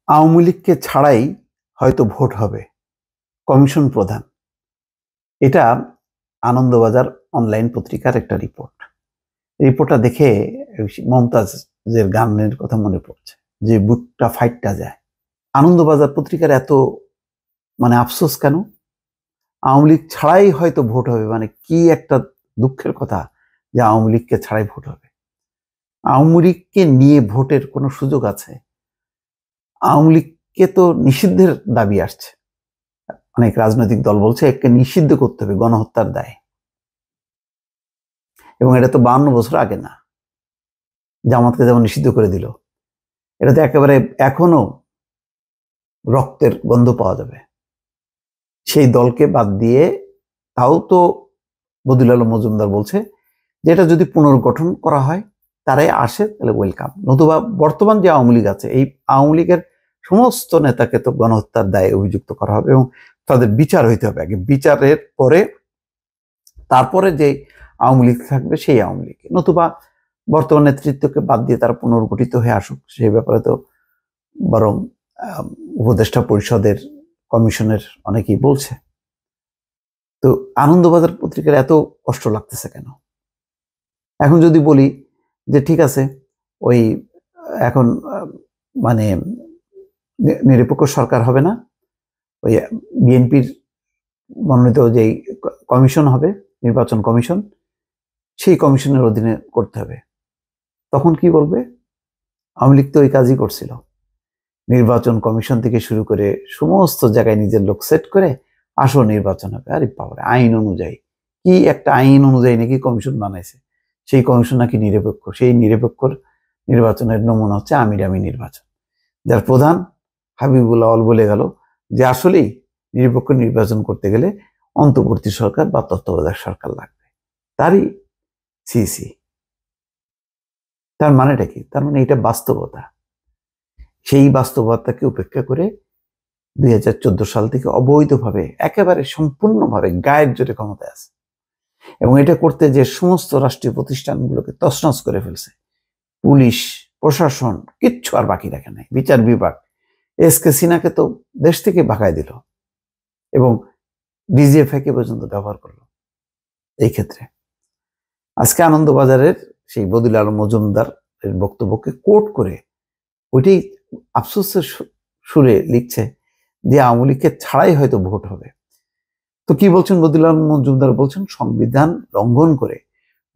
আওয়ামী লীগকে ছাড়াই হয়তো ভোট হবে, কমিশন প্রধান। এটা আনন্দবাজার অনলাইন পত্রিকার একটা রিপোর্ট। রিপোর্টটা দেখে মমতাজের গানের কথা মনে পড়ছে, যে বুকটা ফাইটটা যায়। আনন্দবাজার পত্রিকার এত আফসোস কেন? আওয়ামী লীগ ছাড়াই হয়তো ভোট হবে, কি একটা দুঃখের কথা যে আওয়ামী লীগকে ছাড়াই ভোট হবে। আওয়ামী লীগকে নিয়ে ভোটের কোনো সুযোগ আছে? আওয়ামী লীগকে তো নিষিদ্ধের দাবি আসছে, অনেক রাজনৈতিক দল বলছে একে নিষিদ্ধ করতে হবে গণহত্যার দায়। এবং এটা তো 52 বছর আগে না, জামাতকে যেমন নিষিদ্ধ করে দিল, এটা তো একেবারে এখনো রক্তের গন্ধ পাওয়া যাবে। সেই দলকে বাদ দিয়ে, তাও তো বদিউল আলম মজুমদার বলছে যে এটা যদি পুনর্গঠন করা হয়, তারাই আসে, তাহলে ওয়েলকাম। নতুবা বর্তমান যে আওয়ামী লীগ আছে, এই আওয়ামী লীগের সমস্ত নেতাকে তো গণহত্যার দায়ে অভিযুক্ত করা হবে এবং তাদের বিচার হইতে হবে। আগে বিচারের পরে তারপরে যে আওয়ামী লীগ থাকবে সেই আওয়ামী লীগ, নতুবা বর্তমান নেতৃত্বকে বাদ দিয়ে তারা পুনর্গঠিত হয়ে আসুক, সেই ব্যাপারে তো বরং উপদেষ্টা পরিষদের কমিশনের অনেকেই বলছে। তো আনন্দবাজার পত্রিকার এত কষ্ট লাগতেছে কেন? এখন যদি বলি যে ঠিক আছে, ওই এখন নিরপেক্ষ সরকার হবে না, ওই বিএনপির মনোনীত যে কমিশন হবে, নির্বাচন কমিশন, সেই কমিশনের অধীনে করতে হবে, তখন কি বলবে? আওয়ামী লীগ তো ওই কাজই করছিল, নির্বাচন কমিশন থেকে শুরু করে সমস্ত জায়গায় নিজের লোক সেট করে আসো নির্বাচন হবে। আরে বাবারে, আইন অনুযায়ী, কি একটা আইন অনুযায়ী নাকি কমিশন বানাইছে, সেই কমিশন নাকি নিরপেক্ষ। সেই নিরপেক্ষ নির্বাচনের নমুনা হচ্ছে আমির আমি নির্বাচন, যার প্রধান হাবিবুল্লাহ আল বলে গেল যে আসলেই নিরপেক্ষ নির্বাচন করতে গেলে অন্তর্বর্তী সরকার বা তত্ত্বাবধায়ক সরকার লাগবে। তারই সিসি, তার মানেটা কি? তার মানে এটা বাস্তবতা। সেই বাস্তবতাকে উপেক্ষা করে 2014 সাল থেকে অবৈধভাবে, একেবারে সম্পূর্ণভাবে গায়ের জোরে ক্ষমতায় আছে, এবং এটা করতে যে সমস্ত রাষ্ট্রীয় প্রতিষ্ঠানগুলোকে তছনছ করে ফেলছে, পুলিশ প্রশাসন কিচ্ছু আর বাকি রাখে নাই, বিচার বিভাগ, এসকে সিনহাকে তো দেশ থেকে ভাগায় দিল এবং ডিজিএফআই পর্যন্ত ব্যবহার করলো। এই ক্ষেত্রে আজকে আনন্দবাজারের সেই বদিউল আলম মজুমদার এর বক্তব্যকে কোট করে ওইটাই আফসোসের সুরে লিখছে যে আওয়ামী লীগকে ছাড়াই হয়তো ভোট হবে। তো কি বলছেন বদিউল আলম মজুমদার? বলছেন সংবিধান লঙ্ঘন করে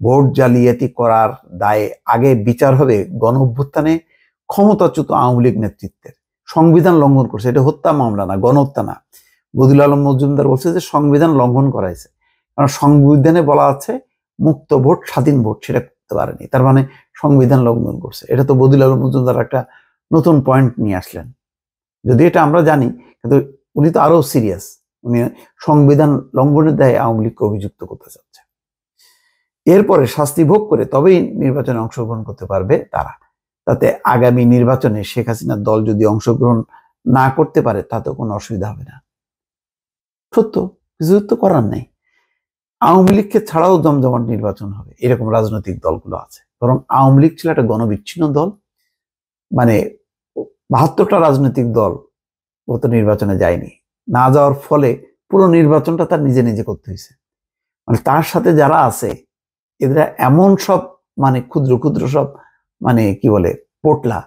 ভোট জালিয়াতি করার দায়ে আগে বিচার হবে গণ অভ্যুত্থানে ক্ষমতাচ্যুত আওয়ামী লীগ নেতৃত্বের। সংবিধান লঙ্ঘন করছে, এটা হত্যা মামলা না, গণহত্যা না। বদিউল আলম মজুমদার বলছে যে সংবিধান লঙ্ঘন করাইছে, কারণ সংবিধানে বলা আছে মুক্ত ভোট, স্বাধীন ভোট, সেটা করতে পারেনি, তার মানে সংবিধান লঙ্ঘন করছে। এটা তো বদিউল আলম মজুমদার একটা নতুন পয়েন্ট নিয়ে আসলেন, যদি এটা আমরা জানি, কিন্তু উনি তো আরো সিরিয়াস। উনি সংবিধান লঙ্ঘনের দায়ে আওয়ামী লীগকে অভিযুক্ত করতে চাচ্ছে। এরপরে শাস্তি ভোগ করে তবেই নির্বাচনে অংশগ্রহণ করতে পারবে তারা। তাতে আগামী নির্বাচনে শেখ হাসিনার দল যদি অংশগ্রহণ না করতে পারে তাতে কোনো অসুবিধা হবে না। সত্য, কিছু তো করার নেই। আওয়ামী লীগকে ছাড়াও জমজমাট নির্বাচন হবে, এরকম রাজনৈতিক দলগুলো আছে। বরং আওয়ামী লীগ ছিল একটা গণবিচ্ছিন্ন দল, 72টা রাজনৈতিক দল গত নির্বাচনে যায়নি, না যাওয়ার ফলে পুরো নির্বাচনটা তার নিজে নিজে করতে হয়েছে। তার সাথে যারা আছে এরা এমন সব ক্ষুদ্র ক্ষুদ্র সব কি বলে পোটলা,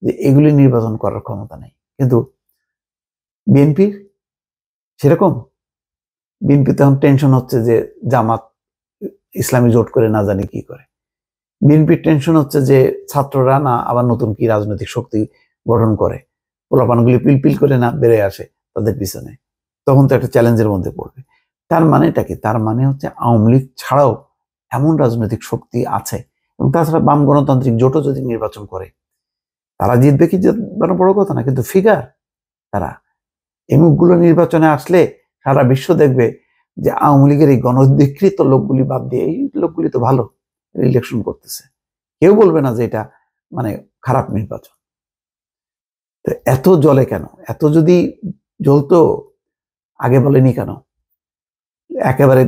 যে এগুলি নির্বাচন করার ক্ষমতা নেই। কিন্তু বিএনপি সেরকম, বিএনপি তখন টেনশন হচ্ছে যে জামাত ইসলামী জোট করে না জানি কি করে। বিএনপির টেনশন হচ্ছে যে ছাত্ররা না আবার নতুন কি রাজনৈতিক শক্তি গঠন করে, পোলাপানগুলি পিলপিল করে না বেড়ে আসে তাদের পিছনে, তখন তো একটা চ্যালেঞ্জের মধ্যে পড়বে। তার মানেটা কি? তার মানে হচ্ছে আওয়ামী লীগ ছাড়াও এমন রাজনৈতিক শক্তি আছে, এবং তাছাড়া বাম গণতান্ত্রিক জোটও যদি নির্বাচন করে, তারা জিতবে কি জিতবে বড় কথা না, কিন্তু ফিগার তারা, এই মুখগুলো নির্বাচনে আসলে সারা বিশ্ব দেখবে যে আওয়ামী লীগের এই গণধিকৃত লোকগুলি বাদ দিয়ে এই লোকগুলি তো ভালো ইলেকশন করতেছে, কেউ বলবে না যে এটা খারাপ নির্বাচন। তো এত জ্বলে কেন? এত যদি জ্বলতো আগে বলেনি কেন? একেবারে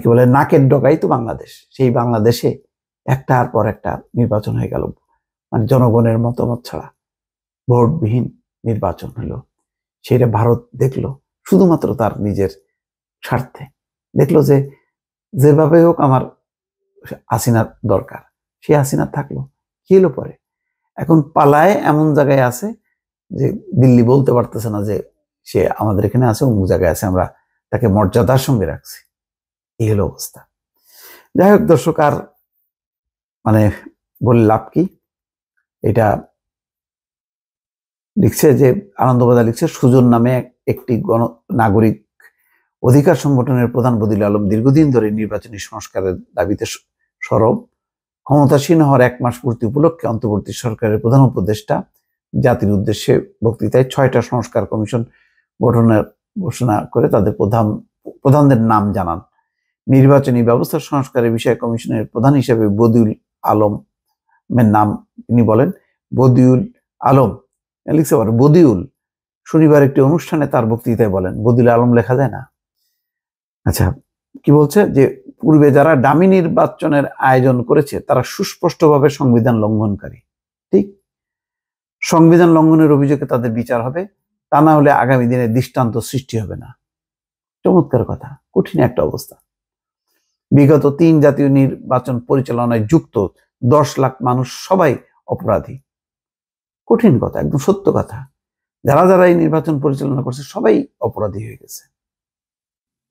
কি বলে নাকের ডগাই তো বাংলাদেশ, সেই বাংলাদেশে একটার পর একটা নির্বাচন হয়ে গেল জনগণের মতামত ছাড়া। ভোটবিহীন নির্বাচন হলো। সেটা ভারত দেখলো শুধুমাত্র তার নিজের স্বার্থে, দেখলো যে যেভাবে হোক আমার হাসিনার দরকার, সে হাসিনা থাকলো। কি হলো পরে? এখন পালায় এমন জায়গায় আছে যে দিল্লি বলতে পারতেছে না যে সে আমাদের এখানে আছে, অমুক জায়গায় আছে, আমরা তাকে মর্যাদার সঙ্গে রাখছি। এই হলো অবস্থা। যাই হোক দর্শক, আর মানে বলে লাভ কি? এটা লিখছে যে আনন্দবাজার লিখছে, সুজন নামে একটি নাগরিক অধিকার সংগঠনের প্রধান বদিউল আলম দীর্ঘদিন ধরে নির্বাচনী সংস্কারের দাবিতে সরব। ক্ষমতাসীন হওয়ার 1 মাস পূর্তি উপলক্ষে অন্তর্বর্তী সরকারের প্রধান উপদেষ্টা জাতির উদ্দেশ্যে বক্তৃতায় 6টা সংস্কার কমিশন গঠনের ঘোষণা করে তাদের প্রধানদের নাম জানান। নির্বাচনী ব্যবস্থা সংস্কারের বিষয়ে কমিশনের প্রধান হিসেবে বদিউল আলমের নাম তিনি বলেন। বদিউল আলম লিখছে আবার বদিউল শনিবার একটি অনুষ্ঠানে তার বক্তৃতায় বলেন। বদিউল আলম লেখা যায় না। আচ্ছা, কি বলছে যে পূর্বে যারা ডামি নির্বাচনের আয়োজন করেছে তারা সুস্পষ্টভাবে সংবিধান লঙ্ঘনকারী। ঠিক, সংবিধান লঙ্ঘনের অভিযোগে তাদের বিচার হবে, তা না হলে আগামী দিনে দৃষ্টান্ত সৃষ্টি হবে না। চমৎকার কথা, কঠিন একটা অবস্থা। বিগত 3 জাতীয় নির্বাচন পরিচালনায় যুক্ত 10 লাখ মানুষ সবাই অপরাধী। কঠিন কথা, একদম সত্য কথা। যারা যারা এই নির্বাচন পরিচালনা করছে সবাই অপরাধী হয়ে গেছে।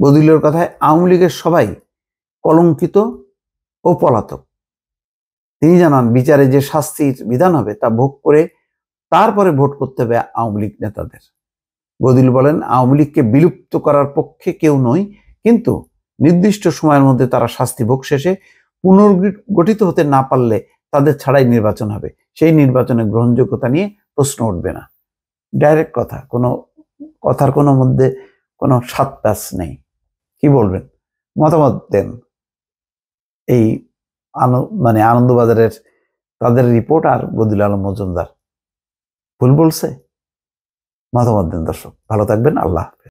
বদিউলের কথায় আওয়ামী লীগের সবাই কলঙ্কিত ও পলাতক। তিনি জানান বিচারে যে শাস্তির বিধান হবে তা ভোগ করে তারপরে ভোট করতে হবে আওয়ামী লীগ নেতাদের। বদিউল বলেন, আওয়ামী লীগকে বিলুপ্ত করার পক্ষে কেউ নয়, কিন্তু নির্দিষ্ট সময়ের মধ্যে তারা শাস্তি ভোগ শেষে পুনর্গঠিত হতে না পারলে তাদের ছাড়াই নির্বাচন হবে। সেই নির্বাচনের গ্রহণযোগ্যতা নিয়ে প্রশ্ন উঠবে না। ডাইরেক্ট কথা, কোনো কথার কোনো মধ্যে কোনো সাত প্যাচ নেই। কি বলবেন? মতামত দেন। এই আনন্দবাজারের তাদের রিপোর্ট আর বদিউল আলম মজুমদার ভুল বলছে? মতামত দেন দর্শক। ভালো থাকবেন। আল্লাহ হাফেজ।